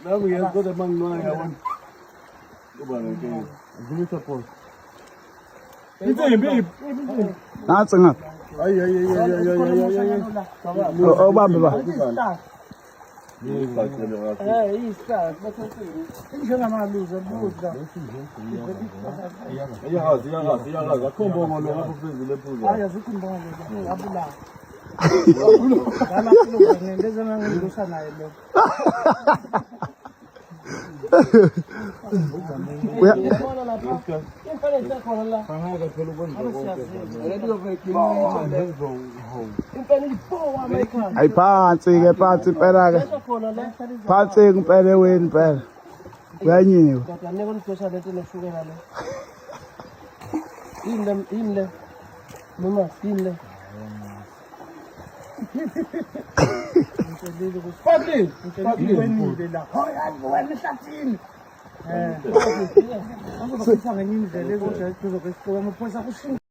Nami yan ko na mang mga yawan. Kuba na kayo. Dumi sa po. Ito yung babe. Nakatsangat. Ay. Oo, ba. Iyakas. Akombo mo lang ako pwede po. Ay phansi phela-ke. Phansi ngempela weni phela. Kuyanyiwe. Imle. Mama, imle. Padre, wenile la. Hoy, wena hlathini. Ako bakufaka ngindlela ukuthi kuzobe kuphosha